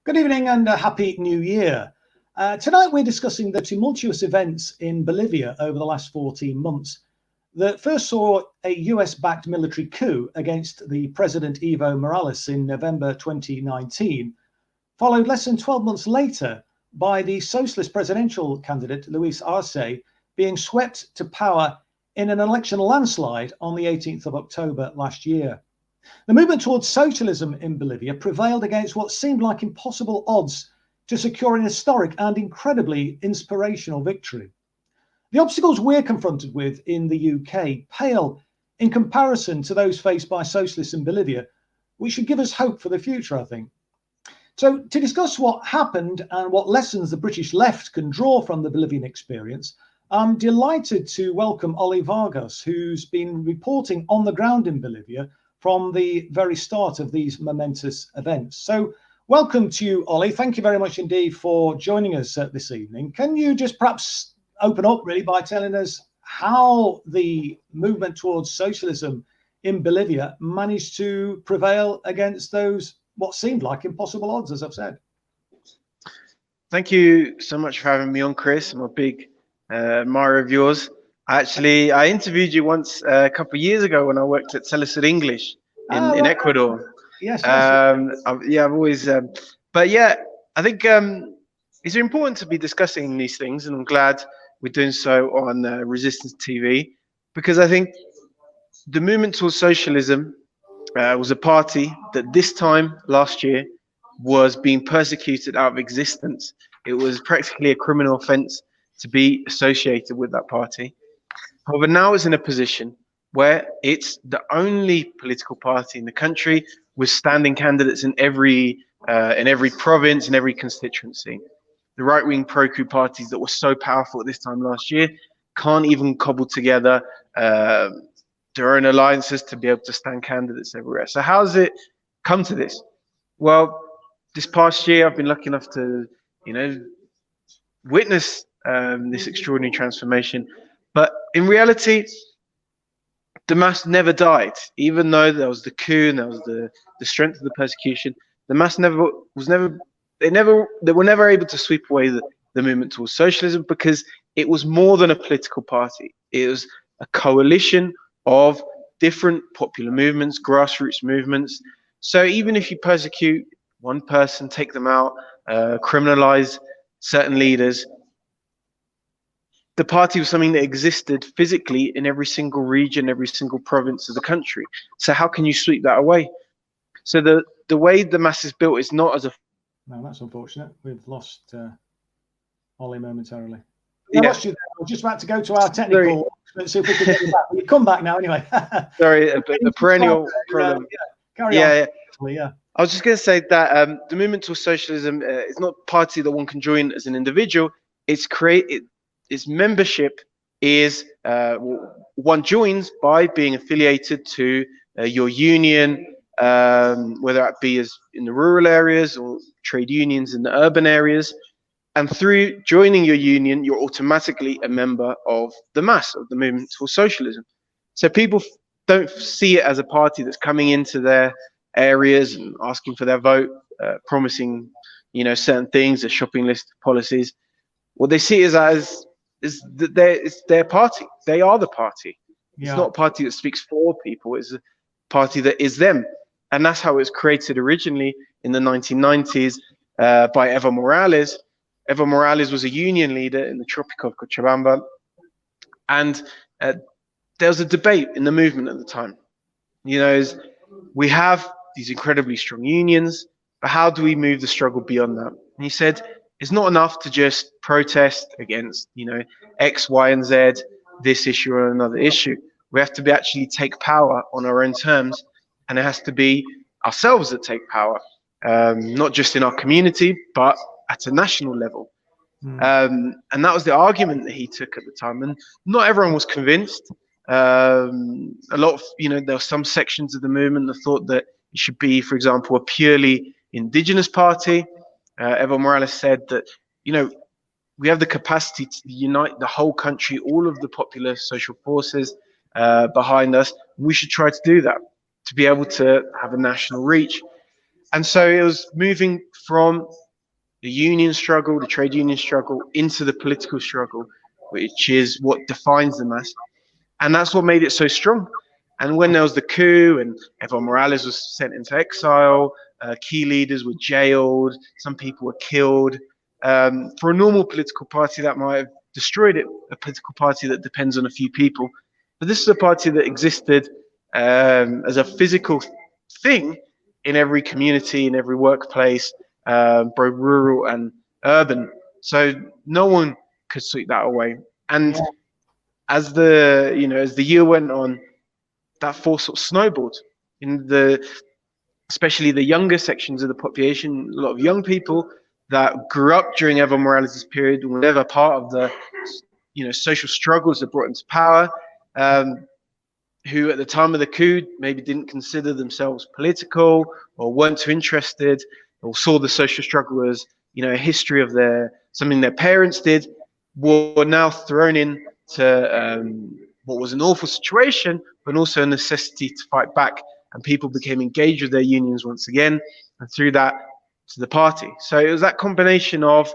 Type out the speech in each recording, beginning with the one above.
Good evening and a happy new year. Tonight we're discussing the tumultuous events in Bolivia over the last 14 months that first saw a US-backed military coup against the President Evo Morales in November 2019, followed less than 12 months later by the socialist presidential candidate Luis Arce being swept to power in an election landslide on the 18th of October last year. The movement towards socialism in Bolivia prevailed against what seemed like impossible odds to secure an historic and incredibly inspirational victory. The obstacles we're confronted with in the UK pale in comparison to those faced by socialists in Bolivia, which should give us hope for the future, I think. So to discuss what happened and what lessons the British left can draw from the Bolivian experience, I'm delighted to welcome Ollie Vargas, who's been reporting on the ground in Bolivia from the very start of these momentous events. So welcome to you, Ollie. Thank you very much indeed for joining us this evening. Can you just perhaps open up really by telling us how the movement towards socialism in Bolivia managed to prevail against those what seemed like impossible odds, as I've said? Thank you so much for having me on, Chris. I'm a big admirer of yours. I interviewed you once a couple of years ago when I worked at Socialism English in Ecuador. Yes. I've always, but yeah, I think it's important to be discussing these things, and I'm glad we're doing so on Resistance TV, because I think the movement towards socialism was a party that this time last year was being persecuted out of existence. It was practically a criminal offence to be associated with that party. However, now it's in a position where it's the only political party in the country with standing candidates in every province, in every constituency. The right-wing pro-coup parties that were so powerful at this time last year can't even cobble together their own alliances to be able to stand candidates everywhere. So how has it come to this? Well, this past year, I've been lucky enough to, witness this extraordinary transformation. But in reality, the mass never died. Even though there was the coup and there was the strength of the persecution, the mass they were never able to sweep away the movement towards socialism, because it was more than a political party. It was a coalition of different popular movements, grassroots movements. So even if you persecute one person, take them out, criminalize certain leaders, the party was something that existed physically in every single region, every single province of the country. So how can you sweep that away? So the way the mass is built is not as a... No, that's unfortunate. We've lost Ollie momentarily. Yeah. I lost you there. I was just about to go to our technical, see if we could get you back. You come back now anyway. Sorry, a perennial problem. Carry on. Yeah. I was just going to say that the movement towards socialism is not a party that one can join as an individual. Its membership is one joins by being affiliated to your union, whether that be as in the rural areas or trade unions in the urban areas. And through joining your union, you're automatically a member of the mass, of the movement towards socialism. So people don't see it as a party that's coming into their areas and asking for their vote, promising, certain things, a shopping list of policies. What they see is it's their party. They are the party. Yeah. It's not a party that speaks for people. It's a party that is them. And that's how it was created originally in the 1990s by Evo Morales. Evo Morales was a union leader in the Tropic of Cochabamba. And there was a debate in the movement at the time. We have these incredibly strong unions, but how do we move the struggle beyond that? And he said, it's not enough to just protest against, X, Y, and Z, this issue or another issue. We have to actually take power on our own terms, and it has to be ourselves that take power, not just in our community, but at a national level. And that was the argument that he took at the time, and not everyone was convinced. A lot of, there were some sections of the movement that thought that it should be, for example, a purely indigenous party. Evo Morales said that, we have the capacity to unite the whole country, all of the popular social forces behind us. We should try to do that, to be able to have a national reach. And so it was moving from the union struggle, the trade union struggle, into the political struggle, which is what defines the mass. And that's what made it so strong. And when there was the coup and Evo Morales was sent into exile, key leaders were jailed, some people were killed. For a normal political party, that might have destroyed it, a political party that depends on a few people. But this is a party that existed as a physical thing in every community, in every workplace, both rural and urban. So no one could sweep that away. And Yeah. as the year went on, that force sort of snowballed in especially the younger sections of the population. A lot of young people that grew up during Evo Morales' period were never part of the social struggles that brought him to power. Who at the time of the coup maybe didn't consider themselves political or weren't too interested, or saw the social struggle as a history of something their parents did, were now thrown into what was an awful situation, but also a necessity to fight back. And people became engaged with their unions once again, and through that to the party. So it was that combination of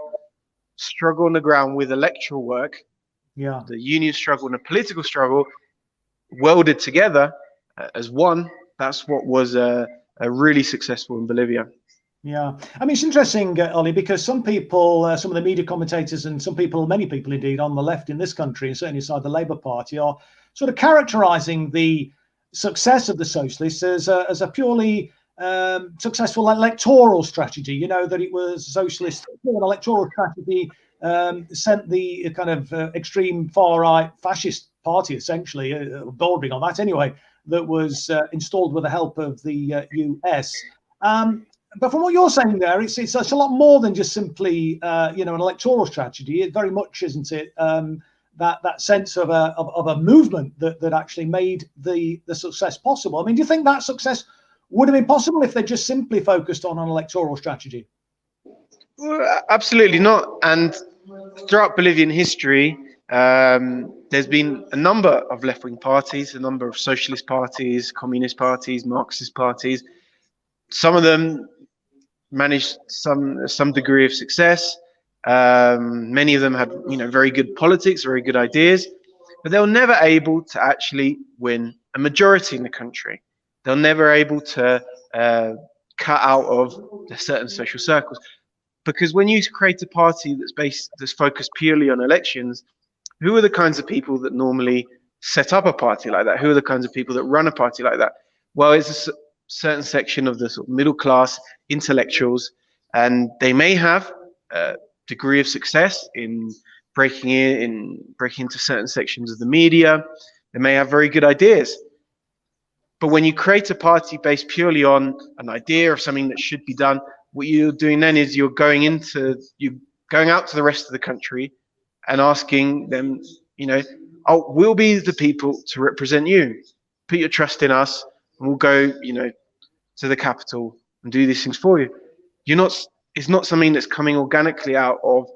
struggle on the ground with electoral work, the union struggle and the political struggle, welded together as one. That's what was really successful in Bolivia. Yeah, I mean, it's interesting, Ollie, because some people, some of the media commentators and many people indeed on the left in this country, and certainly inside the Labour Party, are sort of characterising the success of the socialists as a purely successful electoral strategy. That it was socialist, an electoral strategy, sent the kind of extreme far-right fascist party, essentially, bordering on that anyway, that was installed with the help of the US. But from what you're saying there, it's a lot more than just simply an electoral strategy. It very much, isn't it, that sense of a movement that actually made the success possible. I mean, do you think that success would have been possible if they just simply focused on an electoral strategy? Well, absolutely not. And throughout Bolivian history, there's been a number of left-wing parties, a number of socialist parties, communist parties, Marxist parties. Some of them managed some degree of success. Many of them had very good politics, very good ideas, but they were never able to actually win a majority in the country. They're never able to cut out of certain social circles, because when you create a party that's focused purely on elections, who are the kinds of people that normally set up a party like that? Who are the kinds of people that run a party like that? Well, it's a certain section of the sort of middle class intellectuals, and they may have a degree of success in breaking into certain sections of the media. They may have very good ideas. But when you create a party based purely on an idea of something that should be done, what you're doing then is you're going out to the rest of the country and asking them, oh, we'll be the people to represent you. Put your trust in us, and we'll go, to the capital and do these things for you. It's not something that's coming organically out of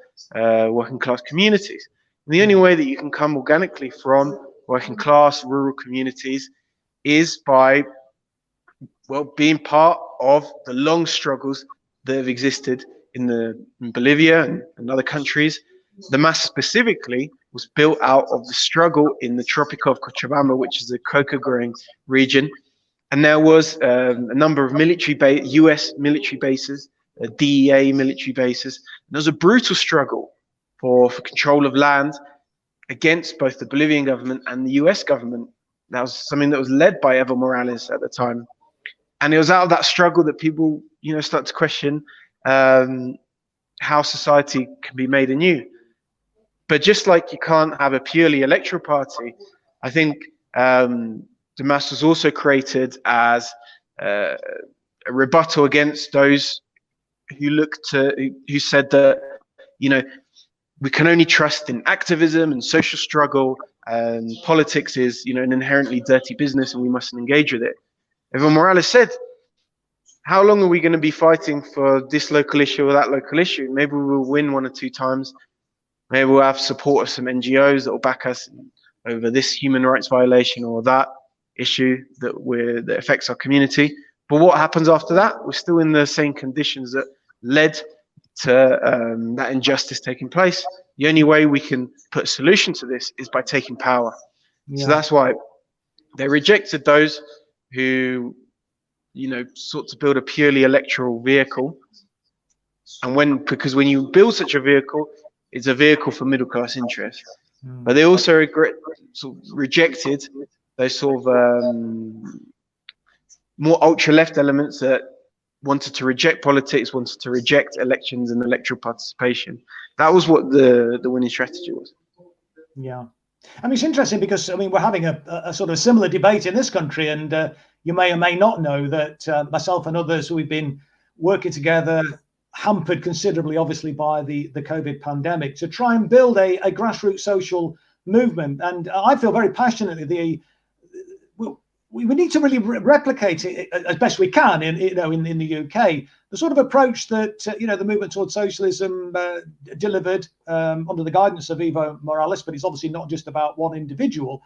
working class communities. And the only way that you can come organically from working class rural communities is by, being part of the long struggles that have existed in Bolivia and other countries. The MAS specifically was built out of the struggle in the Tropic of Cochabamba, which is the coca growing region. And there was a number of US military bases, DEA military bases. And there was a brutal struggle for control of land against both the Bolivian government and the US government. That was something that was led by Evo Morales at the time. And it was out of that struggle that people, start to question how society can be made anew. But just like you can't have a purely electoral party, I think the MAS was also created as a rebuttal against those who said that, we can only trust in activism and social struggle, and politics is, an inherently dirty business, and we mustn't engage with it. Evo Morales said, how long are we going to be fighting for this local issue or that local issue? Maybe we will win one or two times. Maybe we'll have support of some NGOs that will back us over this human rights violation or that issue that affects our community. But what happens after that? We're still in the same conditions that led to that injustice taking place. The only way we can put a solution to this is by taking power. So that's why they rejected those who, sought to build a purely electoral vehicle. And because when you build such a vehicle, it's a vehicle for middle class interests. But they also rejected those sort of more ultra left elements that wanted to reject politics, wanted to reject elections and electoral participation. That was what the winning strategy was. Yeah. I mean, it's interesting because, I mean, we're having a sort of similar debate in this country, and you may or may not know that myself and others who have been working together, hampered considerably, obviously, by the COVID pandemic, to try and build a grassroots social movement. And I feel very passionately we need to really replicate it as best we can in the UK. The sort of approach that the movement towards socialism delivered under the guidance of Evo Morales, but it's obviously not just about one individual.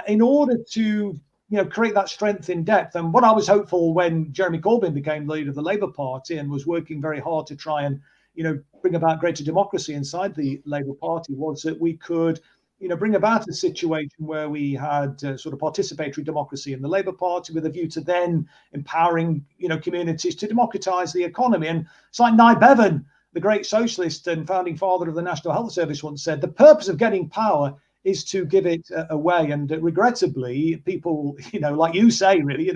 In order to create that strength in depth, and what I was hopeful when Jeremy Corbyn became leader of the Labour Party and was working very hard to try and bring about greater democracy inside the Labour Party, was that we could bring about a situation where we had sort of participatory democracy in the Labour Party with a view to then empowering, communities to democratise the economy. And it's like Nye Bevan, the great socialist and founding father of the National Health Service, once said, the purpose of getting power is to give it away. And regrettably, people, like you say, really,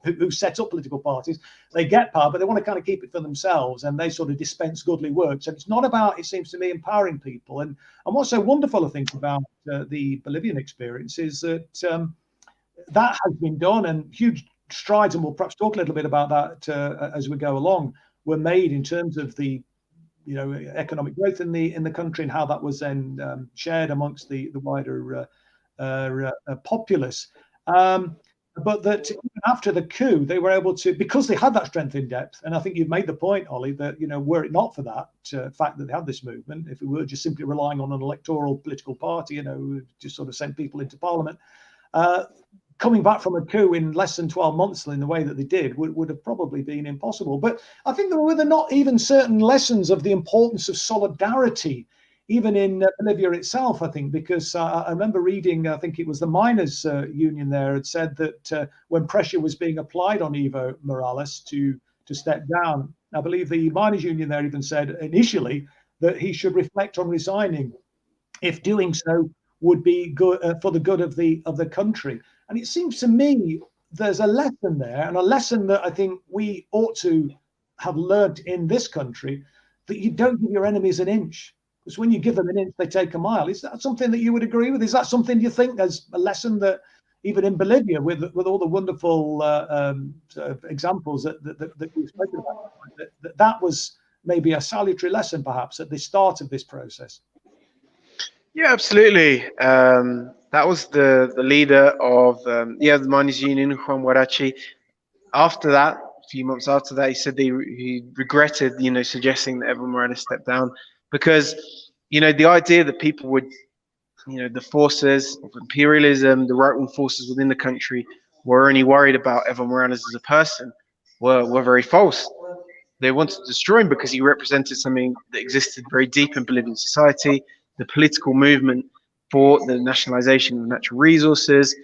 who set up political parties, they get power, but they want to kind of keep it for themselves, and they sort of dispense goodly works. And it's not about, it seems to me, empowering people. And what's so wonderful, I think, about the Bolivian experience is that that has been done, and huge strides, and we'll perhaps talk a little bit about that as we go along, were made in terms of the economic growth in the country, and how that was then shared amongst the wider populace. But that after the coup, they were able to, because they had that strength in depth. And I think you've made the point, Ollie, that were it not for that fact that they had this movement, if we were just simply relying on an electoral political party, just sort of send people into parliament, coming back from a coup in less than 12 months in the way that they did would have probably been impossible. But I think there were not even certain lessons of the importance of solidarity, even in Bolivia itself, I think, because I remember reading, I think it was the miners' union there had said that when pressure was being applied on Evo Morales to step down, I believe the miners' union there even said initially that he should reflect on resigning, if doing so would be good for the good of the country. And it seems to me there's a lesson there, and a lesson that I think we ought to have learned in this country, that you don't give your enemies an inch, because when you give them an inch, they take a mile. Is that something that you would agree with? Is that something you think there's a lesson that even in Bolivia, with all the wonderful examples that you've spoken about, that was maybe a salutary lesson perhaps at the start of this process? Yeah, absolutely. That was the leader of the miners' union, Juan Huarachi. After that, a few months after that, he said he regretted, suggesting that Evo Morales step down, because the idea that people would, the forces of imperialism, the right-wing forces within the country, were only worried about Evo Morales as a person were very false. They wanted to destroy him because he represented something that existed very deep in Bolivian society, the political movement for the nationalization of natural resources,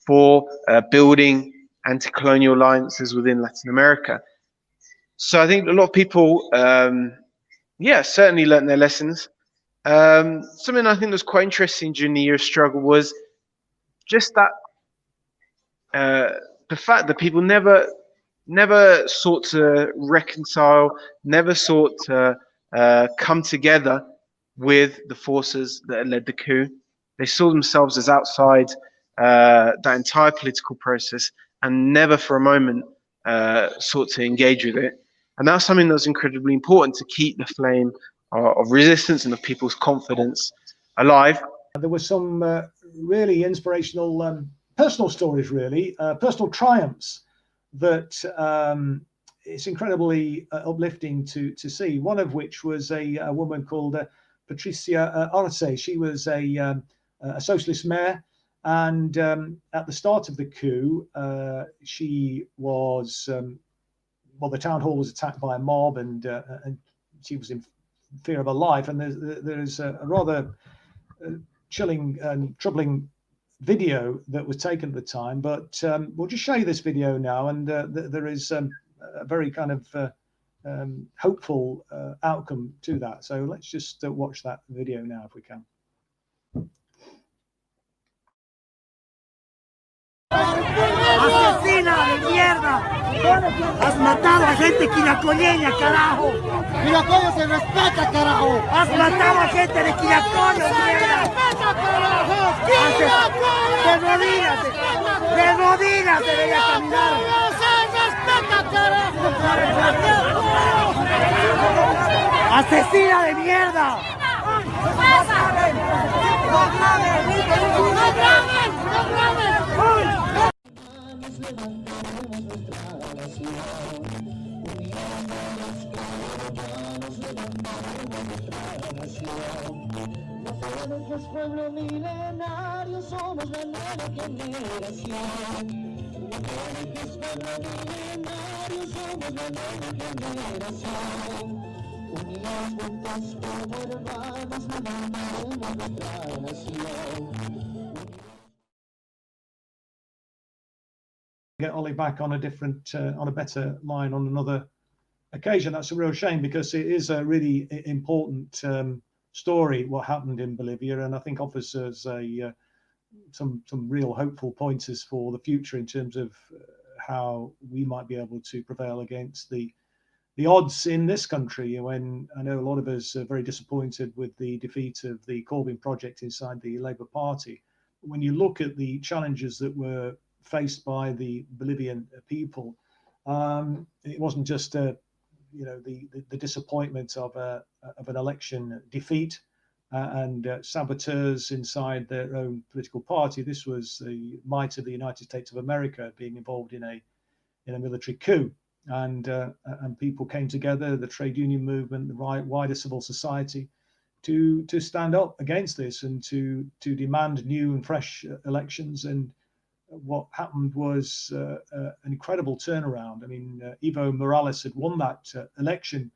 for building anti-colonial alliances within Latin America. So I think a lot of people, certainly learned their lessons. Something I think was quite interesting during the year of struggle was just that the fact that people never sought to reconcile, never sought to come together with the forces that had led the coup. They saw themselves as outside that entire political process, and never for a moment sought to engage with it. And that's something that's incredibly important to keep the flame of resistance and of people's confidence alive. There were some really inspirational personal stories, really, personal triumphs that it's incredibly uplifting to see. One of which was a woman called Patricia Arce. She was a socialist mayor, and at the start of the coup, she was well, the town hall was attacked by a mob, and she was in fear of her life. And there's a rather chilling and troubling video that was taken at the time. But we'll just show you this video now, and there is a very kind of hopeful outcome to that. So let's just watch that video now if we can. ¡Asesina de mierda! ¡Has matado a gente quiracoñeña, carajo! ¡Quiracoño se respeta, carajo! ¡Has matado a gente de Quiracoño, mierda! ¡Se respeta, carajo! ¡Desrodíllate! ¡Desrodíllate! ¡Debería caminar! ¡Se respeta, carajo! ¡Asesina de mierda! ¡No graben! ¡No graben! ¡No graben! Los pueblos milenarios somos la nueva generación. Los pueblos milenarios somos la nueva generación. Unidos juntos como hermanos, levantamos nuestra nación. Get Ollie back on a different, on a better line on another occasion. That's a real shame, because it is a really important story what happened in Bolivia, and I think offers us some real hopeful pointers for the future in terms of how we might be able to prevail against the odds in this country. When I know a lot of us are very disappointed with the defeat of the Corbyn project inside the Labour Party, when you look at the challenges that were faced by the Bolivian people, it wasn't just the disappointment of an election defeat and saboteurs inside their own political party. This was the might of the United States of America being involved in a military coup, and people came together, the trade union movement, the wider civil society, to stand up against this and to demand new and fresh elections. And what happened was an incredible turnaround. I mean, Evo Morales had won that election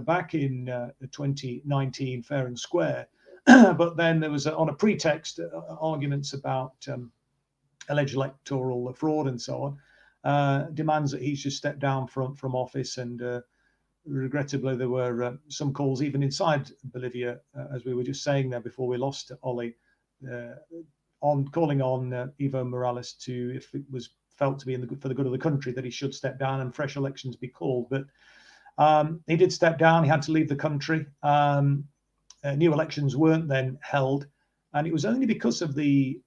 back in 2019, fair and square. But then there was, on a pretext, arguments about alleged electoral fraud and so on, demands that he should step down from office. And regrettably, there were some calls even inside Bolivia, as we were just saying there before we lost Ollie, on calling on Evo Morales to, if it was felt to be for the good of the country, that he should step down and fresh elections be called. But he did step down. He had to leave the country. New elections weren't then held, and it was only because of the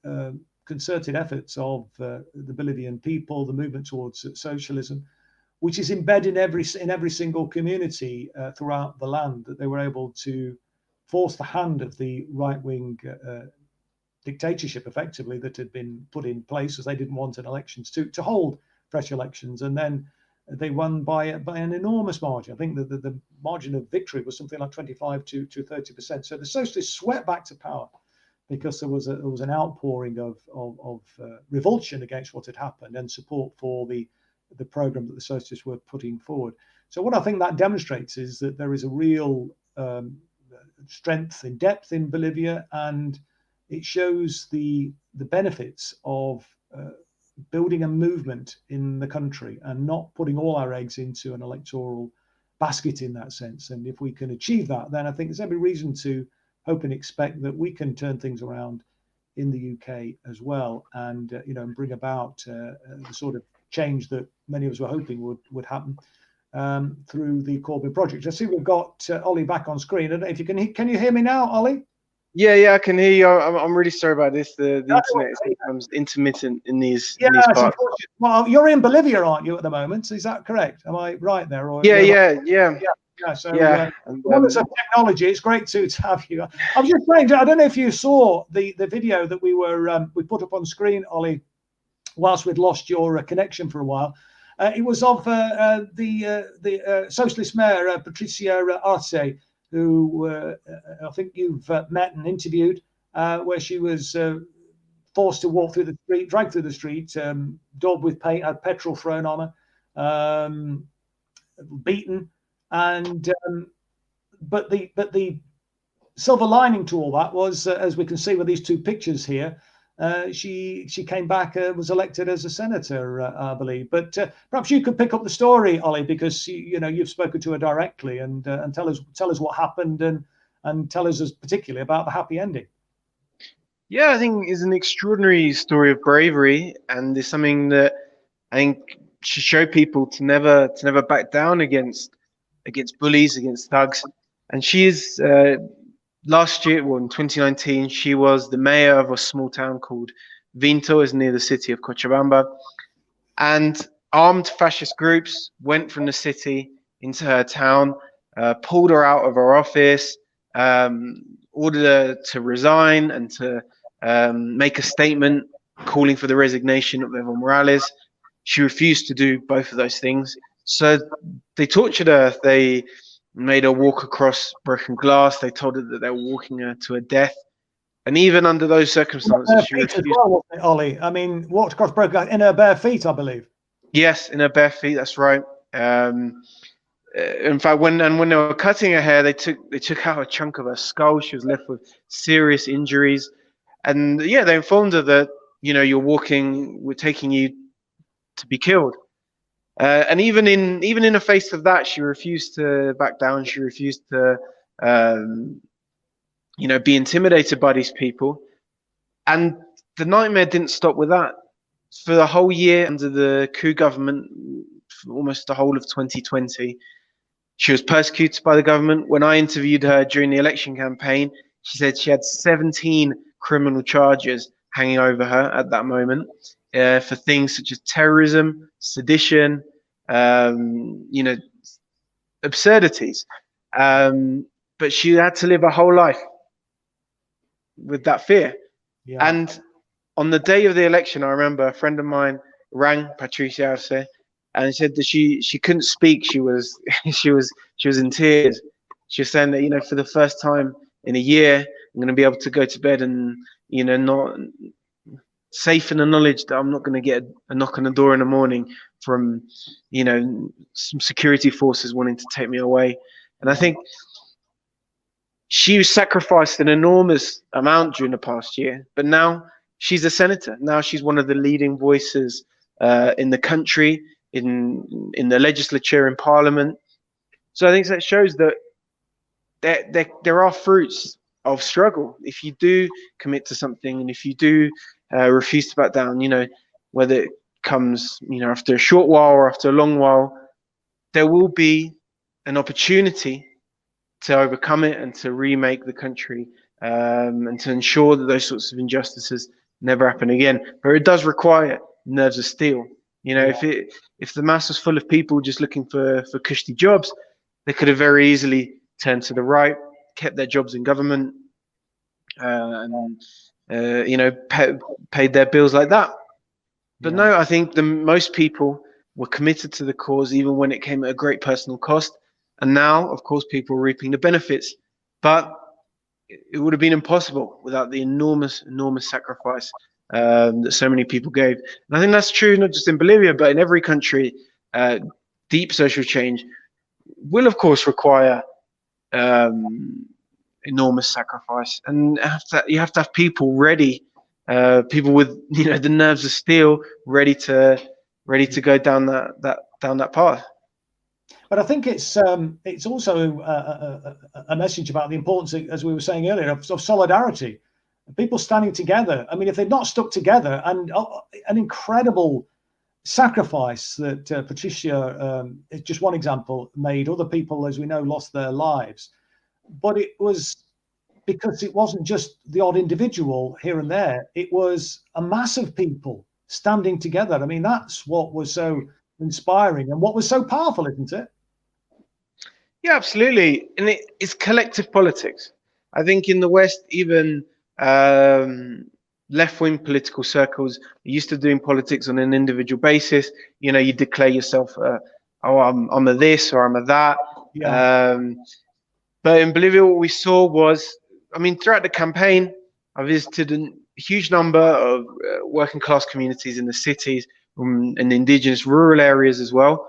concerted efforts of the Bolivian people, the movement towards socialism, which is embedded in every single community throughout the land, that they were able to force the hand of the right-wing dictatorship, effectively, that had been put in place, as they didn't want an elections to hold fresh elections. And then they won by an enormous margin. I think that the margin of victory was something like 25 to 30%. So the socialists swept back to power because there was an outpouring of revulsion against what had happened and support for the program that the socialists were putting forward. So what I think that demonstrates is that there is a real strength in depth in Bolivia, and it shows the benefits of building a movement in the country and not putting all our eggs into an electoral basket in that sense. And if we can achieve that, then I think there's every reason to hope and expect that we can turn things around in the UK as well, and bring about the sort of change that many of us were hoping would happen through the Corbyn project. I see we've got Ollie back on screen. I don't know if you can you hear me now, Ollie? Yeah, I can hear you. I'm really sorry about this. The internet becomes intermittent in these parts. Well, you're in Bolivia, aren't you, at the moment? Is that correct? Am I right there? Or Yeah. So of technology, it's great to have you. I was just saying, I don't know if you saw the video that we put up on screen, Ollie, whilst we'd lost your connection for a while. It was of the socialist mayor, Patricia Arce, who I think you've met and interviewed, where she was forced to walk through the street, dragged through the street, daubed with paint, had petrol thrown on her. beaten, and but the silver lining to all that was, as we can see with these two pictures here, she came back, was elected as a senator, I believe. But perhaps you could pick up the story, Ollie, because you've spoken to her directly, and tell us what happened, and tell us particularly about the happy ending. Yeah, I think it's an extraordinary story of bravery, and it's something that I think should show people to never back down against bullies, against thugs. And she is last year, well, in 2019, she was the mayor of a small town called Vinto, is near the city of Cochabamba. And armed fascist groups went from the city into her town, pulled her out of her office, ordered her to resign and to make a statement calling for the resignation of Evo Morales. She refused to do both of those things. So they tortured her. They made her walk across broken glass. They told her that they were walking her to a death. And even under those circumstances, she refused. Well, Ollie, I mean, walked across broken glass in her bare feet, I believe. Yes, in her bare feet. That's right. In fact, when they were cutting her hair, they took out a chunk of her skull. She was left with serious injuries. And yeah, they informed her that we're taking you to be killed. And even in the face of that, she refused to back down. She refused to, be intimidated by these people. And the nightmare didn't stop with that. For the whole year under the Coup government, for almost the whole of 2020, she was persecuted by the government. When I interviewed her during the election campaign, she said she had 17 criminal charges hanging over her at that moment, for things such as terrorism, sedition, absurdities. But she had to live her whole life with that fear. Yeah. And on the day of the election, I remember a friend of mine rang Patricia Arce and said that she couldn't speak. She was in tears. She was saying that for the first time in a year, I'm going to be able to go to bed and not safe in the knowledge that I'm not going to get a knock on the door in the morning from some security forces wanting to take me away. And I think she sacrificed an enormous amount during the past year, but now she's a senator. Now she's one of the leading voices in the country, in the legislature, in parliament. So I think that shows that there are fruits of struggle. If you do commit to something, and if you do refuse to back down, whether it comes, after a short while or after a long while, there will be an opportunity to overcome it and to remake the country, and to ensure that those sorts of injustices never happen again. But it does require nerves of steel. If the mass was full of people just looking for cushy jobs, they could have very easily turned to the right, kept their jobs in government, and paid their bills like that. But no, I think most people were committed to the cause, even when it came at a great personal cost. And now, of course, people are reaping the benefits. But it would have been impossible without the enormous sacrifice that so many people gave. And I think that's true not just in Bolivia, but in every country. Deep social change will, of course, require enormous sacrifice, and you have to have people ready, people with the nerves of steel, ready to go down that path. But I think it's also a message about the importance, as we were saying earlier, of solidarity, people standing together. I mean, if they'd not stuck together, and an incredible sacrifice that Patricia, is just one example, made. Other people, as we know, lost their lives. But it was because it wasn't just the odd individual here and there. It was a mass of people standing together. I mean, that's what was so inspiring and what was so powerful, isn't it? Yeah, absolutely. And it's collective politics. I think in the West, even left-wing political circles are used to doing politics on an individual basis. You declare yourself, I'm a this or I'm a that. Yeah. But in Bolivia, what we saw was, throughout the campaign, I visited a huge number of working class communities in the cities and indigenous rural areas as well.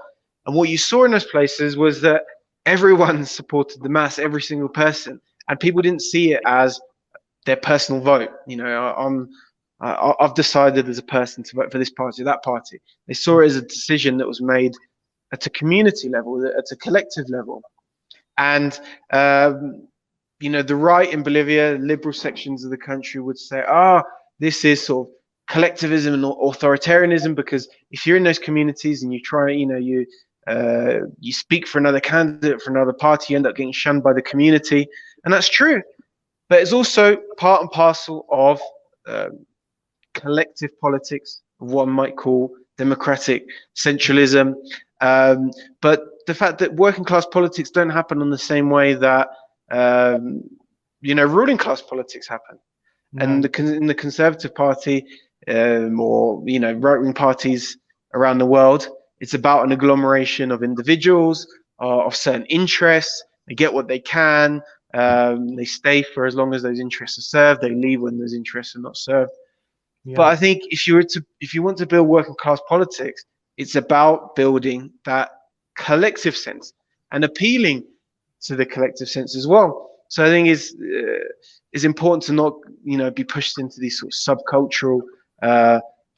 And what you saw in those places was that everyone supported the mass, every single person, and people didn't see it as their personal vote. I've decided as a person to vote for this party or that party. They saw it as a decision that was made at a community level, at a collective level. And the right in Bolivia, liberal sections of the country would say, this is sort of collectivism and authoritarianism, because if you're in those communities and you try, you speak for another candidate, for another party, you end up getting shunned by the community. And that's true. But it's also part and parcel of collective politics, what one might call democratic centralism. But the fact that working class politics don't happen in the same way that ruling class politics happen. No. And in the Conservative Party or right-wing parties around the world, it's about an agglomeration of individuals, of certain interests. They get what they can. They stay for as long as those interests are served. They leave when those interests are not served. Yeah. But I think if you want to build working class politics, it's about building that collective sense and appealing to the collective sense as well. So I think it's important to not be pushed into these sort of subcultural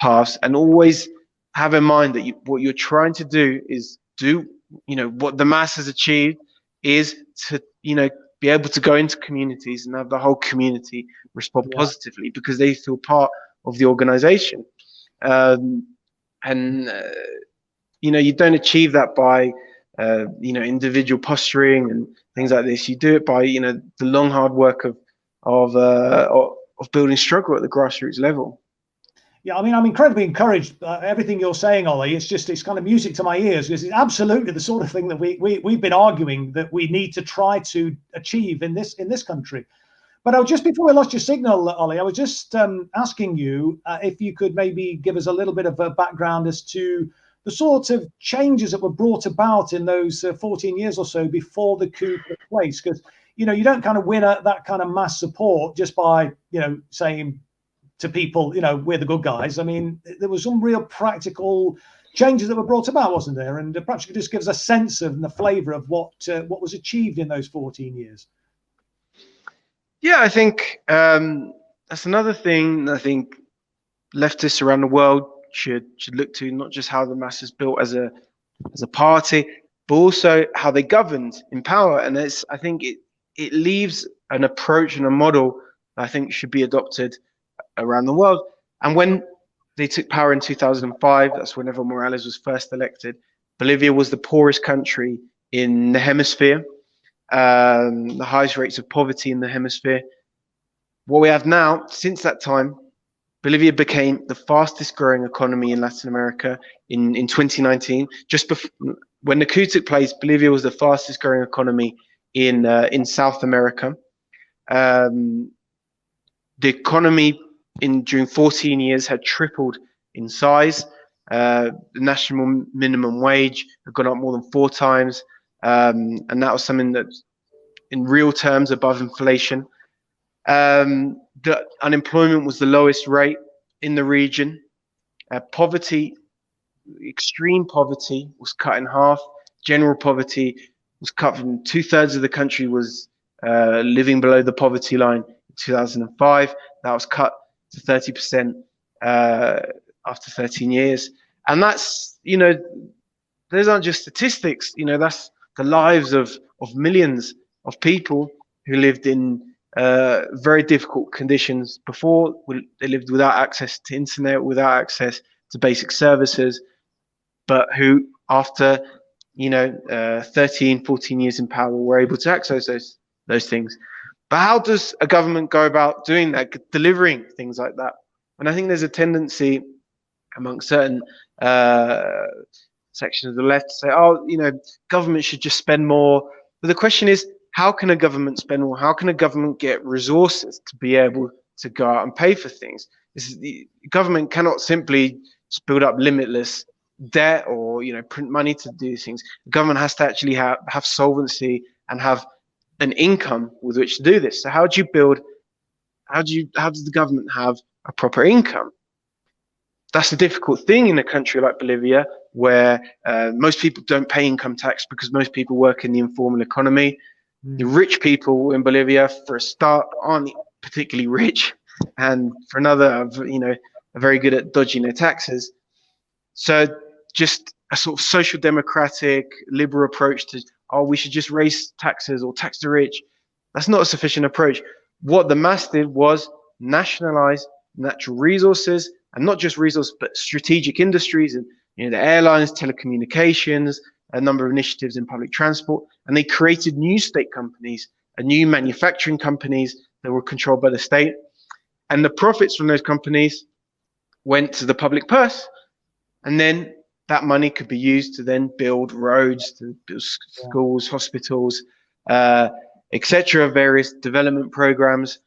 paths, and always have in mind that what you're trying to do is what the mass has achieved is to be able to go into communities and have the whole community respond positively because they feel part of the organization. You don't achieve that by individual posturing and things like this. You do it by the long hard work of building struggle at the grassroots level. Yeah, I mean, I'm incredibly encouraged by everything you're saying, Ollie. It's kind of music to my ears, because it's absolutely the sort of thing that we've been arguing that we need to try to achieve in this country. But just before we lost your signal, Ollie, I was just asking you if you could maybe give us a little bit of a background as to the sort of changes that were brought about in those 14 years or so before the coup took place. Because, you don't kind of win that kind of mass support just by, saying to people, we're the good guys. I mean, there was some real practical changes that were brought about, wasn't there? And perhaps you could just give us a sense of the flavour of what was achieved in those 14 years. Yeah, I think that's another thing I think leftists around the world should look to, not just how the mass is built as a party, but also how they governed in power. And I think it leaves an approach and a model that I think should be adopted around the world. And when they took power in 2005, that's when Evo Morales was first elected. Bolivia was the poorest country in the hemisphere, the highest rates of poverty in the hemisphere. What we have now, since that time, Bolivia became the fastest growing economy in Latin America in 2019. Just before, when the coup took place, Bolivia was the fastest growing economy in South America. The economy during 14 years had tripled in size. The national minimum wage had gone up more than 4 times. And that was something that, in real terms, above inflation. The unemployment was the lowest rate in the region. Poverty, extreme poverty, was cut in half. General poverty was cut from 2/3 of the country was living below the poverty line in 2005. That was cut to 30% after 13 years. And that's, those aren't just statistics. That's the lives of millions of people who lived in very difficult conditions before. They lived without access to internet, without access to basic services, but who, after 13, 14 years in power, were able to access those things. But how does a government go about doing that, delivering things like that? And I think there's a tendency among certain sections of the left to say, government should just spend more. But the question is, how can a government spend more? How can a government get resources to be able to go out and pay for things? The government cannot simply just build up limitless debt or print money to do things. The government has to actually have solvency and have an income with which to do this. So how does the government have a proper income? that's a difficult thing in a country like Bolivia, where most people don't pay income tax because most people work in the informal economy. The rich people in Bolivia, for a start, aren't particularly rich, and for another, are very good at dodging their taxes. So just a sort of social democratic, liberal approach to, oh, we should just raise taxes or tax the rich, that's not a sufficient approach. What the mass did was nationalize natural resources, and not just resources, but strategic industries, and the airlines, telecommunications, a number of initiatives in public transport, and they created new state companies and new manufacturing companies that were controlled by the state. And the profits from those companies went to the public purse, and then that money could be used to then build roads, to build schools, hospitals, etc., various development programs.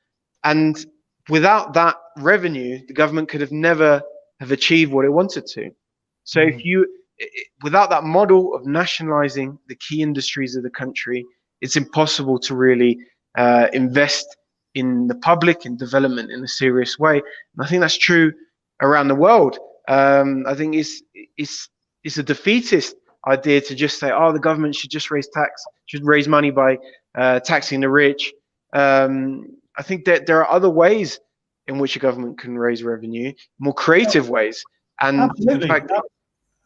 And without that revenue, the government could have never have achieved what it wanted to. So without that model of nationalizing the key industries of the country, it's impossible to really invest in the public and development in a serious way. And I think that's true around the world. I think it's a defeatist idea to just say, oh, the government should just should raise money by taxing the rich. I think that there are other ways in which a government can raise revenue, more creative ways. And absolutely. in fact,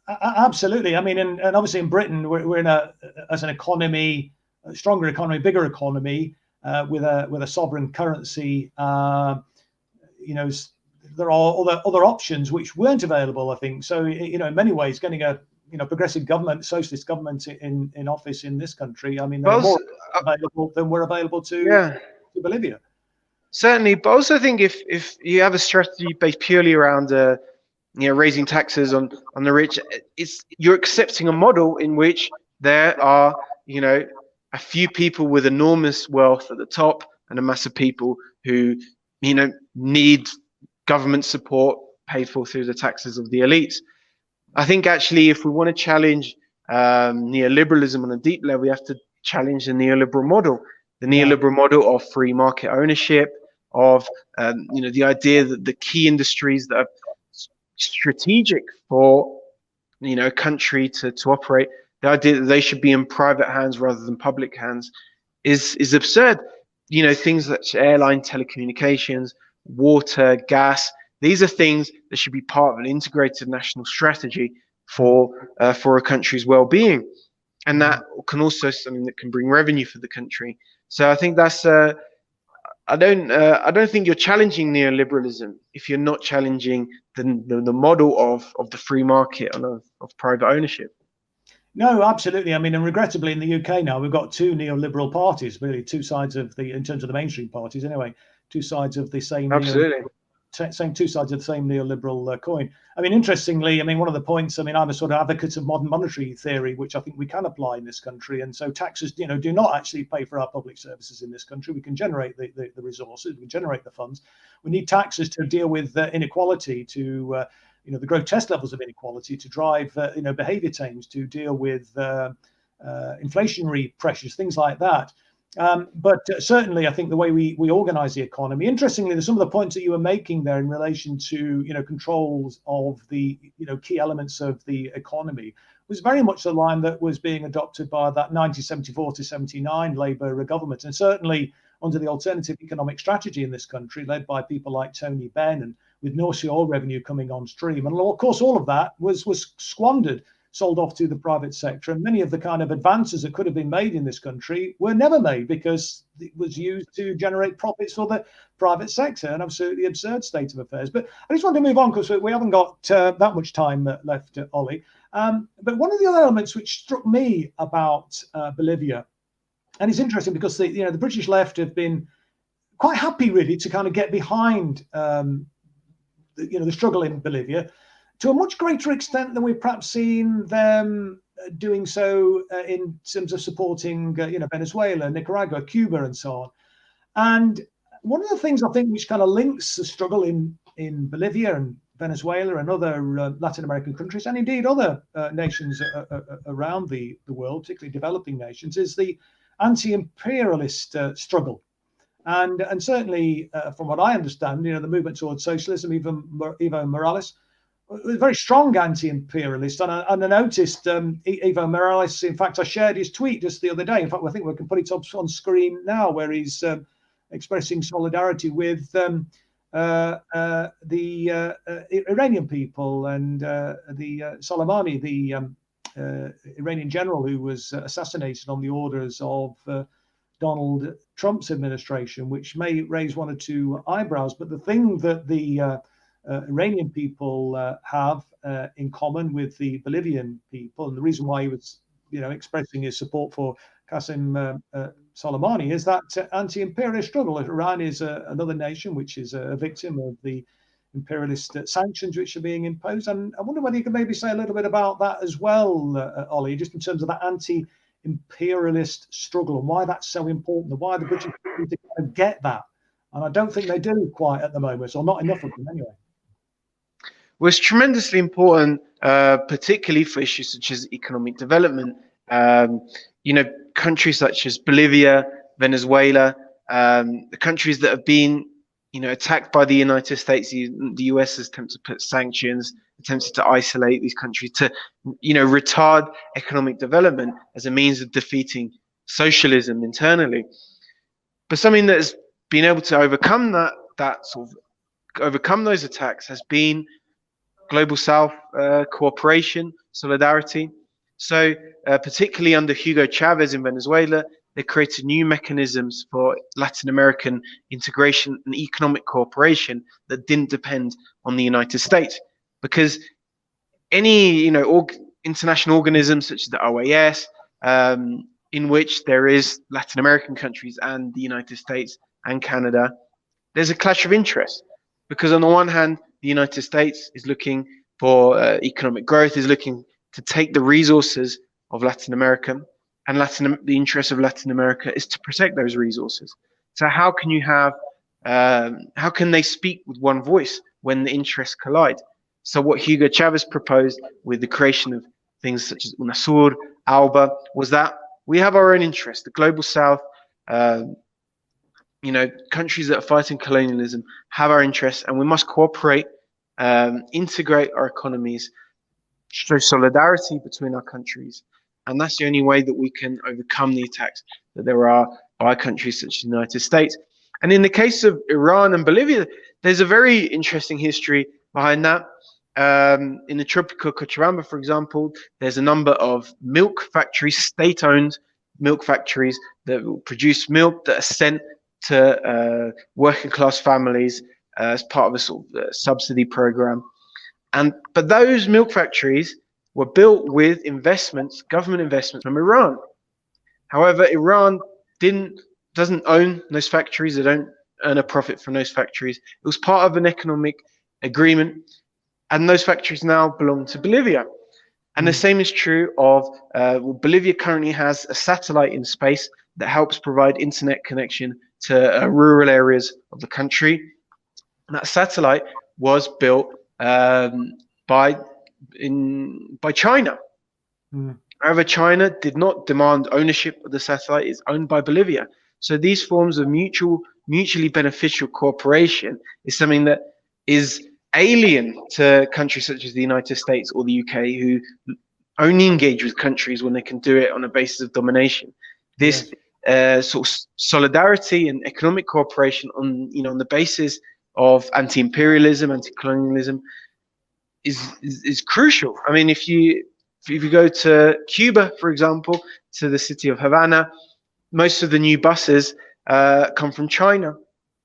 absolutely. I mean, and obviously in Britain, we're in as an economy, a stronger economy, bigger economy, with a sovereign currency. There are other options which weren't available, I think. So, in many ways, getting a progressive government, socialist government in office in this country, I mean, they're more available than were available to Bolivia. Certainly, but also I think if you have a strategy based purely around raising taxes on the rich, you're accepting a model in which there are a few people with enormous wealth at the top and a mass of people who need government support paid for through the taxes of the elites. I think actually, if we want to challenge neoliberalism on a deep level, we have to challenge the neoliberal model. The neoliberal model of free market ownership, of the idea that the key industries that are strategic for a country to operate, the idea that they should be in private hands rather than public hands, is absurd. Things such as airline, telecommunications, water, gas. These are things that should be part of an integrated national strategy for a country's well-being, and that can also something that can bring revenue for the country. So I think that's I don't think you're challenging neoliberalism if you're not challenging the model of the free market and of private ownership. No, absolutely. I mean, and regrettably in the UK now, we've got two neoliberal parties, really two sides of in terms of the mainstream parties anyway, two sides of the same two sides of the same neoliberal coin. I mean, interestingly, I mean, one of the points, I mean, I'm a sort of advocate of modern monetary theory, which I think we can apply in this country. And so taxes, do not actually pay for our public services in this country. We can generate the resources, we can generate the funds. We need taxes to deal with inequality, to the grotesque levels of inequality, to drive behavior change, to deal with inflationary pressures, things like that. But certainly, I think the way we organize the economy. Interestingly, there's some of the points that you were making there in relation to controls of the key elements of the economy was very much the line that was being adopted by that 1974 to 79 Labour government, and certainly under the alternative economic strategy in this country, led by people like Tony Benn, and with North Sea oil revenue coming on stream. And of course, all of that was squandered, sold off to the private sector, and many of the kind of advances that could have been made in this country were never made because it was used to generate profits for the private sector, an absolutely absurd state of affairs. But I just want to move on because we haven't got that much time left, Ollie. But one of the other elements which struck me about Bolivia, and it's interesting because the British left have been quite happy really to kind of get behind the struggle in Bolivia, to a much greater extent than we've perhaps seen them doing so in terms of supporting, Venezuela, Nicaragua, Cuba, and so on. And one of the things I think which kind of links the struggle in Bolivia and Venezuela and other Latin American countries, and indeed other nations around the world, particularly developing nations, is the anti-imperialist struggle. And certainly, from what I understand, the movement towards socialism, even Evo Morales, very strong anti-imperialist, and I noticed Evo Morales. In fact, I shared his tweet just the other day. In fact, I think we can put it up on screen now, where he's expressing solidarity with the Iranian people and the Soleimani, the Iranian general who was assassinated on the orders of Donald Trump's administration, which may raise one or two eyebrows. But the thing that the Iranian people have in common with the Bolivian people, and the reason why he was, expressing his support for Qasem Soleimani, is that anti-imperialist struggle. Iran is another nation which is a victim of the imperialist sanctions which are being imposed. And I wonder whether you could maybe say a little bit about that as well, Ollie, just in terms of that anti-imperialist struggle and why that's so important, and why the British need to kind of get that. And I don't think they do quite at the moment, or not enough of them anyway. Well, it's tremendously important, particularly for issues such as economic development. Countries such as Bolivia, Venezuela, the countries that have been, attacked by the United States. The US has attempted to put sanctions, attempted to isolate these countries, to, retard economic development as a means of defeating socialism internally. But something that has been able to overcome overcome those attacks has been Global South cooperation, solidarity. So particularly under Hugo Chavez in Venezuela, they created new mechanisms for Latin American integration and economic cooperation that didn't depend on the United States. Because any, international organisms such as the OAS, in which there is Latin American countries and the United States and Canada, there's a clash of interests. Because on the one hand, the United States is looking for economic growth, is looking to take the resources of Latin America, and the interest of Latin America is to protect those resources. So how can you have, how can they speak with one voice when the interests collide? So what Hugo Chavez proposed with the creation of things such as UNASUR, ALBA, was that we have our own interests. The Global South, countries that are fighting colonialism have our interests, and we must cooperate, integrate our economies, show solidarity between our countries. And that's the only way that we can overcome the attacks that there are by countries such as the United States. And in the case of Iran and Bolivia, there's a very interesting history behind that. In the tropical Cochabamba, for example, there's a number of milk factories, state-owned milk factories that will produce milk that are sent to working class families as part of a sort of subsidy program. But those milk factories were built with investments, government investments from Iran. However, Iran doesn't own those factories. They don't earn a profit from those factories. It was part of an economic agreement, and those factories now belong to Bolivia. And the same is true of Bolivia currently has a satellite in space that helps provide internet connection to rural areas of the country. And that satellite was built by China. However, China did not demand ownership of the satellite. It's owned by Bolivia. So these forms of mutually beneficial cooperation is something that is alien to countries such as the United States or the UK, who only engage with countries when they can do it on a basis of domination. This sort of solidarity and economic cooperation on the basis of anti-imperialism, anti-colonialism is crucial. I mean, if you go to Cuba, for example, to the city of Havana, most of the new buses come from China,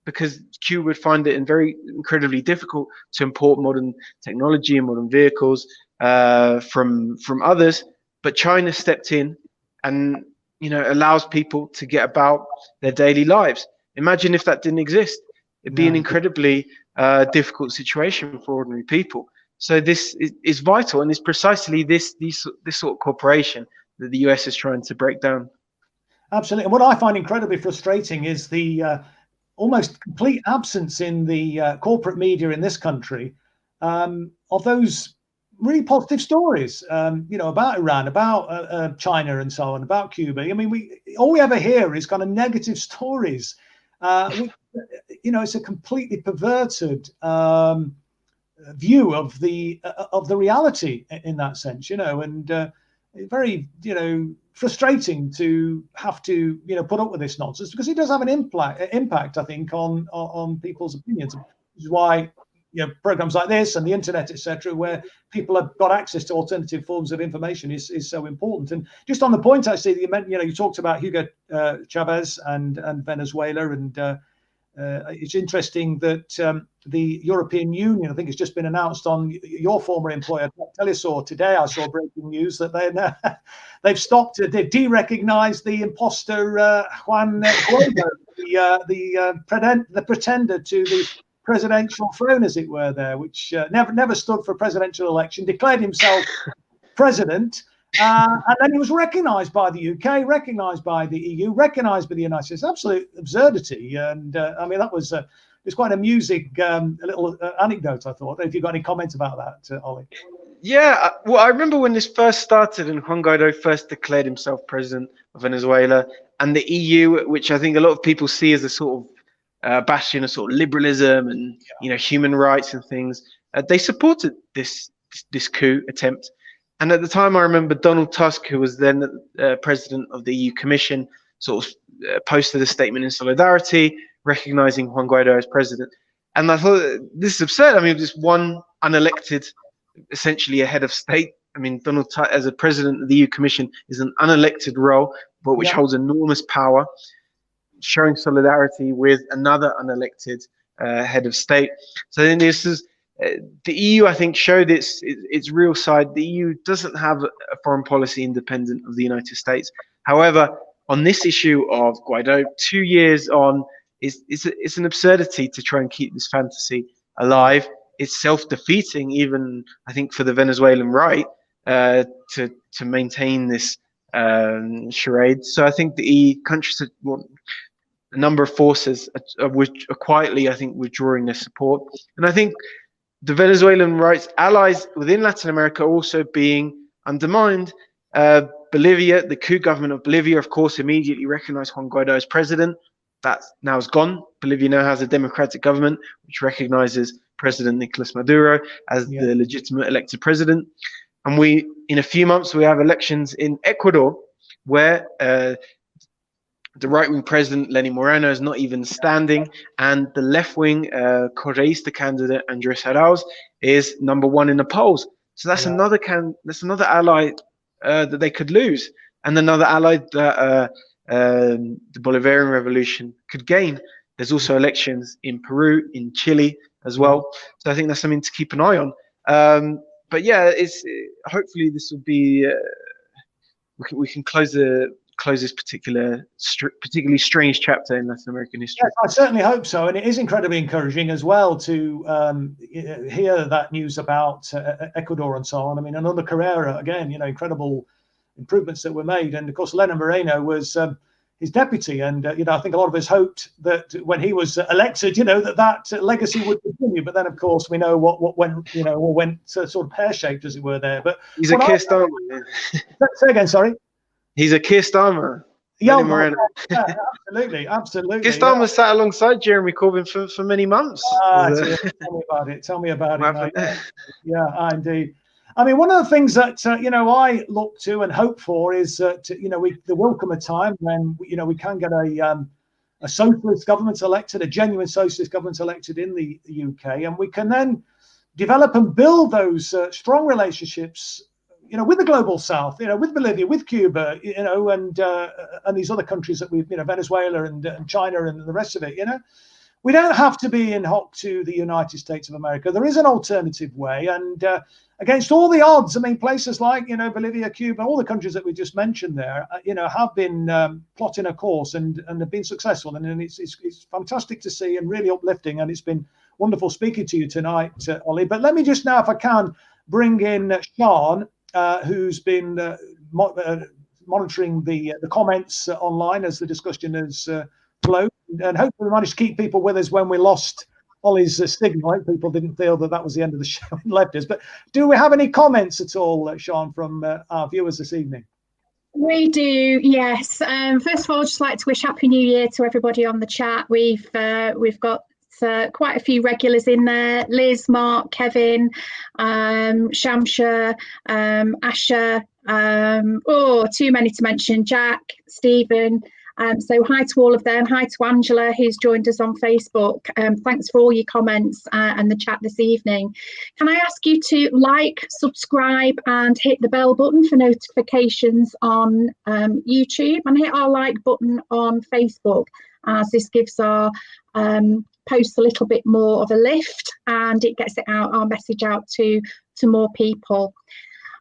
because Cuba would find it incredibly difficult to import modern technology and modern vehicles from others. But China stepped in and allows people to get about their daily lives. Imagine if that didn't exist. It'd be an incredibly difficult situation for ordinary people. So this is vital, and it's precisely this sort of cooperation that the US is trying to break down. Absolutely. And what I find incredibly frustrating is the almost complete absence in the corporate media in this country of those really positive stories, about Iran, about China and so on, about Cuba. I mean, all we ever hear is kind of negative stories. It's a completely perverted view of the reality in that sense, and very, frustrating to have to, put up with this nonsense, because it does have an impact, I think, on people's opinions, which is why programs like this and the internet, etc., where people have got access to alternative forms of information is so important. And just on the point, actually, that you meant, you talked about Hugo Chavez and Venezuela, and it's interesting that the European Union, I think it's just been announced on your former employer, Telesur, today. I saw breaking news that they've stopped, they've de-recognized the imposter Juan Guaido, the pretender to the presidential throne, as it were, there, which never stood for a presidential election, declared himself president, and then he was recognized by the UK, recognized by the EU, recognized by the United States. Absolute absurdity. And I mean, that was it's quite an amusing little anecdote, I thought. If you've got any comments about that, Ollie. Yeah, well, I remember when this first started and Juan Guaido first declared himself president of Venezuela, and the EU, which I think a lot of people see as a sort of bastion of sort of liberalism and human rights and things, they supported this coup attempt. And at the time, I remember Donald Tusk, who was then president of the EU Commission, sort of posted a statement in solidarity, recognizing Juan Guaido as president. And I thought, this is absurd. I mean, just one unelected, essentially a head of state. I mean, Donald Tusk, as a president of the EU Commission, is an unelected role, but which holds enormous power, showing solidarity with another unelected head of state. So then this is the EU, I think, showed its real side. The EU doesn't have a foreign policy independent of the United States. However, on this issue of Guaido, 2 years on, it's an absurdity to try and keep this fantasy alive. It's self-defeating, even I think, for the Venezuelan right to maintain this charade. So I think the EU countries, a number of forces are quietly, I think, withdrawing their support. And I think the Venezuelan rights allies within Latin America are also being undermined. Bolivia, the coup government of Bolivia, of course, immediately recognized Juan Guaido as president. That now is gone. Bolivia now has a democratic government which recognizes President Nicolas Maduro as the legitimate elected president. And in a few months, we have elections in Ecuador, where the right-wing president, Lenín Moreno, is not even standing, and the left-wing Correísta candidate, Andrés Arauz, is #1 in the polls. So that's another ally that they could lose, and another ally that the Bolivarian revolution could gain. There's also elections in Peru, in Chile as well. So I think that's something to keep an eye on. But yeah, hopefully this will be we can close this particularly strange chapter in Latin American history. Yes, I certainly hope so, and it is incredibly encouraging as well to hear that news about Ecuador and so on. I mean, another Carrera, again, incredible improvements that were made, and of course Lenín Moreno was his deputy, and I think a lot of us hoped that when he was elected, that legacy would continue. But then, of course, we know what went sort of pear-shaped, as it were, there. But he's a Keir Starmer. Say again, sorry. He's a Keir Starmer. Yeah, absolutely. Keir Starmer sat alongside Jeremy Corbyn for many months. Tell me about it. Yeah, indeed. I mean, one of the things that I look to and hope for is that there will come a time when we can get a socialist government elected, a genuine socialist government elected in the UK, and we can then develop and build those strong relationships, with the global South, with Bolivia, with Cuba, and these other countries that we've, Venezuela and China and the rest of it, We don't have to be in hock to the United States of America. There is an alternative way, and against all the odds, I mean, places like Bolivia, Cuba, all the countries that we just mentioned there, have been plotting a course and have been successful, and it's fantastic to see and really uplifting. And it's been wonderful speaking to you tonight, Ollie. But let me just now, if I can, bring in Sean, who's been monitoring the comments online as the discussion has flowed. And hopefully we managed to keep people with us when we lost Ollie's signal. People didn't feel that was the end of the show and left us. But do we have any comments at all, Sean, from our viewers this evening? We do, yes. First of all, I'd just like to wish Happy New Year to everybody on the chat. We've got quite a few regulars in there: Liz, Mark, Kevin, Shamsha, Asha. Too many to mention. Jack, Stephen. So hi to all of them. Hi to Angela, who's joined us on Facebook. Thanks for all your comments and the chat this evening. Can I ask you to like, subscribe and hit the bell button for notifications on YouTube, and hit our like button on Facebook, as this gives our posts a little bit more of a lift, and it gets our message out to more people.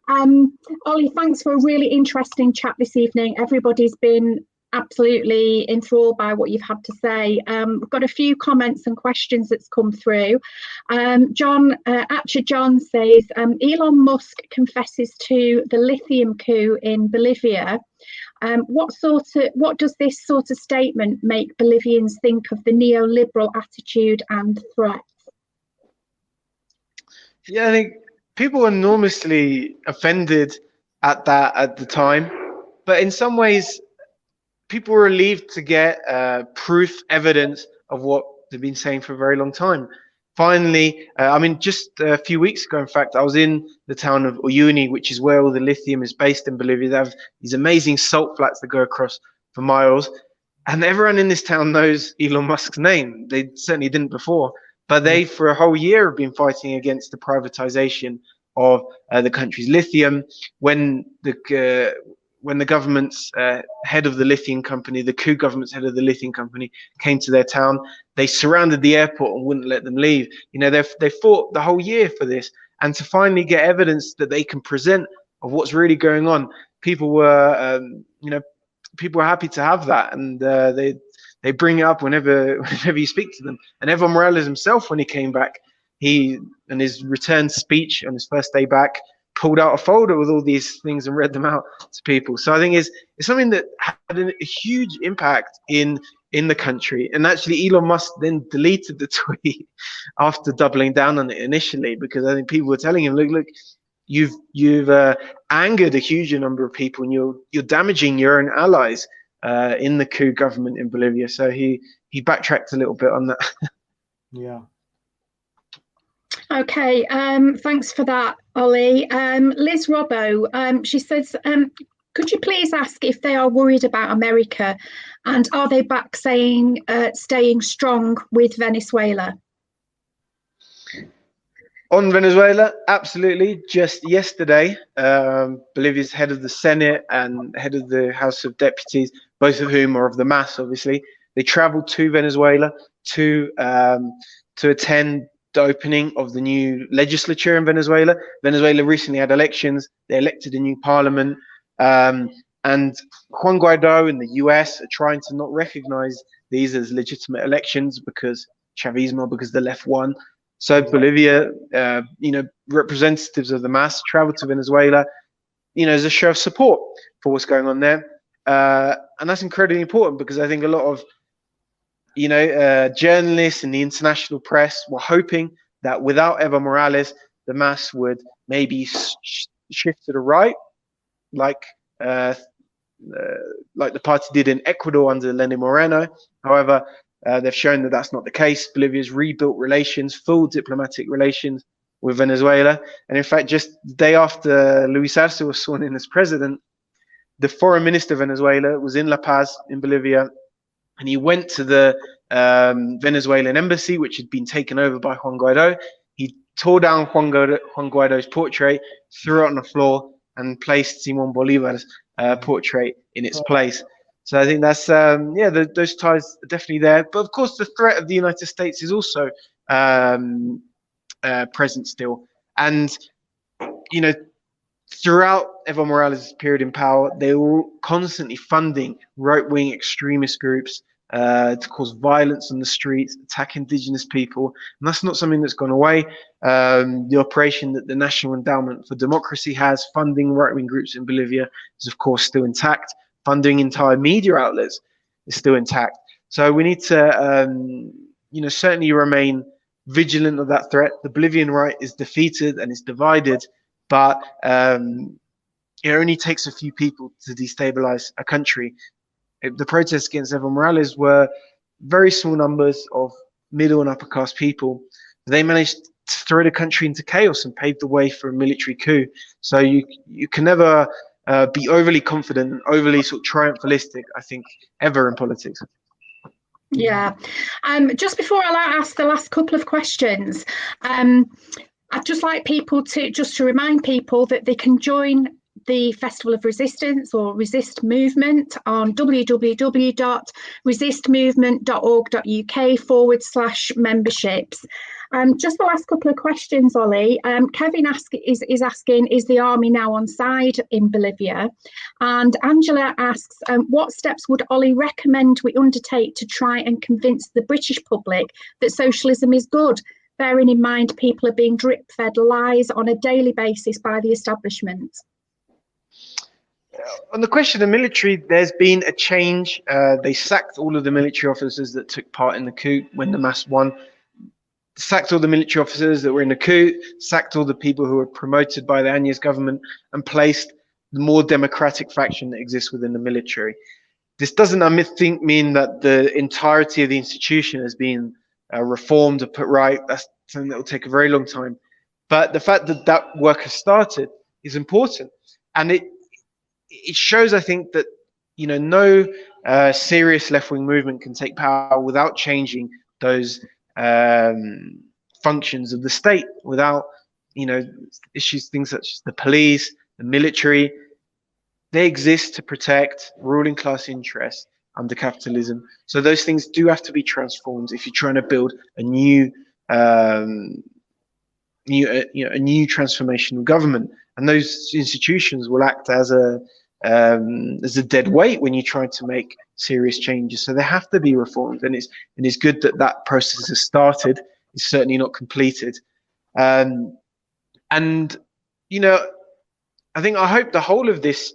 Ollie, thanks for a really interesting chat this evening. Everybody's been absolutely enthralled by what you've had to say. We've got a few comments and questions that's come through. John says, Elon Musk confesses to the lithium coup in Bolivia. What does this sort of statement make Bolivians think of the neoliberal attitude and threat? Yeah, I think people were enormously offended at that at the time, but in some ways, people were relieved to get proof, evidence of what they've been saying for a very long time. Finally, I mean, just a few weeks ago, in fact, I was in the town of Uyuni, which is where all the lithium is based in Bolivia. They have these amazing salt flats that go across for miles. And everyone in this town knows Elon Musk's name. They certainly didn't before. But they, for a whole year, have been fighting against the privatization of the country's lithium. When the government's head of the lithium company, the Coup government's head of the lithium company, came to their town, they surrounded the airport and wouldn't let them leave. You know, they fought the whole year for this, and to finally get evidence that they can present of what's really going on, people were, people were happy to have that, and they bring it up whenever you speak to them. And Evo Morales himself, when he came back, in his return speech on his first day back, pulled out a folder with all these things and read them out to people. So I think it's something that had a huge impact in the country. And actually, Elon Musk then deleted the tweet after doubling down on it initially, because I think people were telling him, look, you've angered a huge number of people, and you're damaging your own allies in the Coup government in Bolivia. So he backtracked a little bit on that. Yeah. Okay, thanks for that, Ollie. Liz Robbo, she says, could you please ask if they are worried about America, and are they back saying staying strong with Venezuela? On Venezuela, absolutely. Just yesterday, Bolivia's head of the Senate and head of the House of Deputies, both of whom are of the MAS, obviously, they traveled to Venezuela to attend the opening of the new legislature in Venezuela. Venezuela recently had elections. They elected a new parliament. And Juan Guaido in the US are trying to not recognize these as legitimate elections because Chavismo, because the left won. So Bolivia, representatives of the MAS traveled to Venezuela, as a show of support for what's going on there. And that's incredibly important, because I think a lot of journalists and the international press were hoping that without Evo Morales, the MAS would maybe shift to the right, like the party did in Ecuador under Lenin Moreno. However, they've shown that that's not the case. Bolivia's rebuilt relations, full diplomatic relations with Venezuela. And in fact, just the day after Luis Arce was sworn in as president, the foreign minister of Venezuela was in La Paz in Bolivia, and he went to the Venezuelan embassy, which had been taken over by Juan Guaido. He tore down Juan Guaido's portrait, threw it on the floor, and placed Simón Bolívar's portrait in its place. So I think that's, those ties are definitely there. But of course, the threat of the United States is also present still. And, throughout Evo Morales' period in power, they were constantly funding right-wing extremist groups to cause violence on the streets, attack indigenous people. And that's not something that's gone away. The operation that the National Endowment for Democracy has, funding right-wing groups in Bolivia, is of course still intact. Funding entire media outlets is still intact. So we need to, certainly remain vigilant of that threat. The Bolivian right is defeated and is divided, but it only takes a few people to destabilize a country. The protests against Evo Morales were very small numbers of middle and upper class people, they managed to throw the country into chaos and pave the way for a military coup. So you can never be overly confident and overly sort of triumphalistic, I think, ever in politics. Yeah. Just before I ask the last couple of questions, I'd just like people to remind people that they can join the Festival of Resistance or Resist Movement on www.resistmovement.org.uk/memberships. Just the last couple of questions, Ollie. Kevin is asking, is the army now on side in Bolivia? And Angela asks, what steps would Ollie recommend we undertake to try and convince the British public that socialism is good, bearing in mind people are being drip-fed lies on a daily basis by the establishment? On the question of the military, there's been a change. They sacked all of the military officers that took part in the coup when the MAS won. Sacked all the military officers that were in the coup, sacked all the people who were promoted by the Áñez government, and placed the more democratic faction that exists within the military. This doesn't, I think, mean that the entirety of the institution has been reformed or put right. That's something that will take a very long time. But the fact that that work has started is important. And it shows, I think, that no serious left-wing movement can take power without changing those functions of the state, without issues, things such as the police, the military. They exist to protect ruling class interests under capitalism. So those things do have to be transformed if you're trying to build a new transformational government. And those institutions will act as a dead weight when you try to make serious changes. So they have to be reformed, and it's good that that process has started. It's certainly not completed. And I hope the whole of this,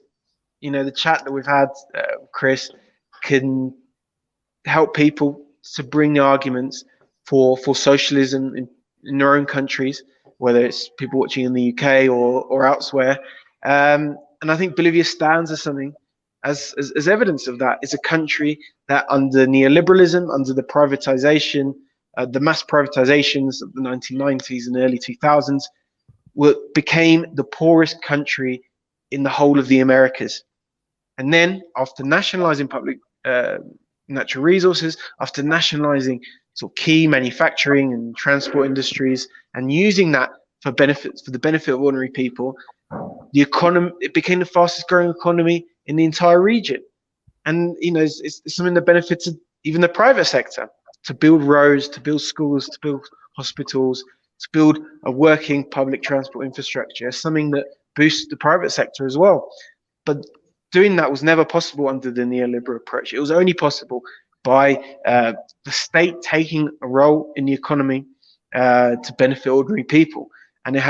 the chat that we've had, Chris, can help people to bring the arguments for socialism in their own countries, whether it's people watching in the UK or elsewhere. And I think Bolivia stands as something, as evidence of that. It's a country that under neoliberalism, under the privatization, the mass privatizations of the 1990s and early 2000s, became the poorest country in the whole of the Americas. And then after nationalizing public natural resources, after nationalizing sort of key manufacturing and transport industries, and using that for the benefit of ordinary people, it became the fastest growing economy in the entire region. And it's something that benefits even the private sector, to build roads, to build schools, to build hospitals, to build a working public transport infrastructure, something that boosts the private sector as well. But doing that was never possible under the neoliberal approach. It was only possible by the state taking a role in the economy to benefit ordinary people. And it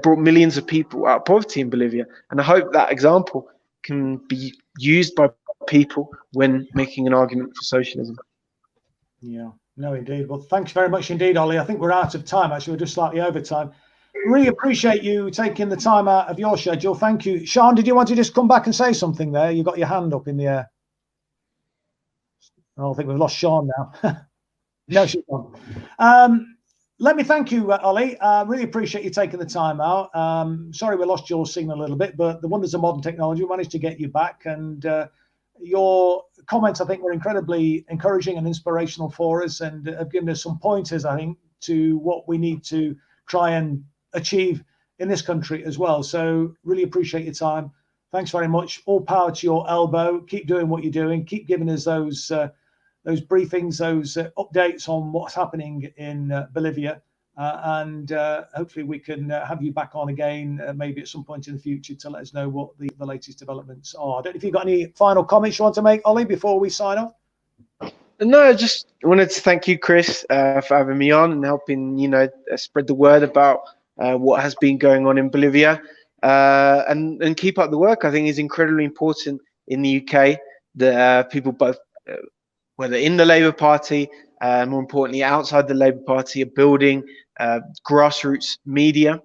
brought millions of people out of poverty in Bolivia. And I hope that example can be used by people when making an argument for socialism. Yeah, no, indeed. Well, thanks very much indeed, Ollie. I think we're out of time, actually. We're just slightly over time. Really appreciate you taking the time out of your schedule. Thank you. Sean, did you want to just come back and say something there? You got your hand up in the air. I think we've lost Sean now. No, she's gone. Let me thank you, Ollie. Really appreciate you taking the time out. Sorry we lost your signal a little bit, but the wonders of modern technology, we managed to get you back. And your comments, I think, were incredibly encouraging and inspirational for us, and have given us some pointers, I think, to what we need to try and achieve in this country as well. So really appreciate your time. Thanks very much. All power to your elbow. Keep doing what you're doing. Keep giving us those briefings, those updates on what's happening in Bolivia, and hopefully we can have you back on again, maybe at some point in the future, to let us know what the latest developments are. I don't know if you've got any final comments you want to make, Ollie, before we sign off. No, I just wanted to thank you, Chris, for having me on and helping, spread the word about what has been going on in Bolivia, and keep up the work. I think is incredibly important in the UK that people both, whether in the Labour Party, more importantly outside the Labour Party, are building grassroots media.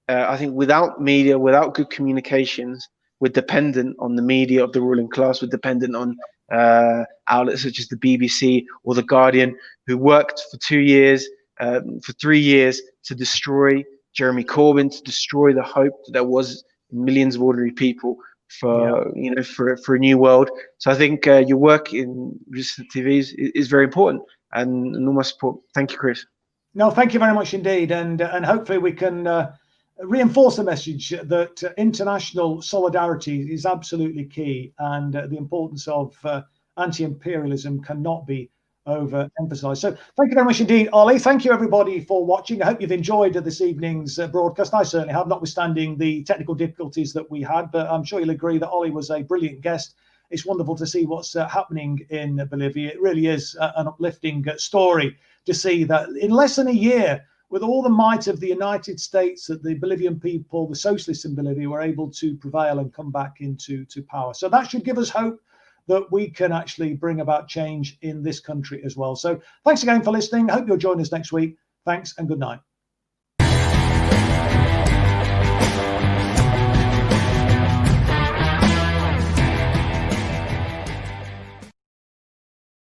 I think without media, without good communications, we're dependent on the media of the ruling class. We're dependent on outlets such as the BBC or the Guardian, who worked for 2 years, for 3 years to destroy Jeremy Corbyn, to destroy the hope that there was in millions of ordinary people for for a new world. So I think your work in Resistance TV is very important, and all my support. Thank you, Chris. No, thank you very much indeed, and hopefully we can reinforce the message that international solidarity is absolutely key, and the importance of anti-imperialism cannot be overemphasized. So thank you very much indeed, Ollie. Thank you everybody for watching. I hope you've enjoyed this evening's broadcast. I certainly have, notwithstanding the technical difficulties that we had, but I'm sure you'll agree that Ollie was a brilliant guest. It's wonderful to see what's happening in Bolivia. It really is an uplifting story to see that in less than a year, with all the might of the United States, that the Bolivian people, the socialists in Bolivia, were able to prevail and come back into power. So that should give us hope that we can actually bring about change in this country as well. So thanks again for listening. I hope you'll join us next week. Thanks and good night.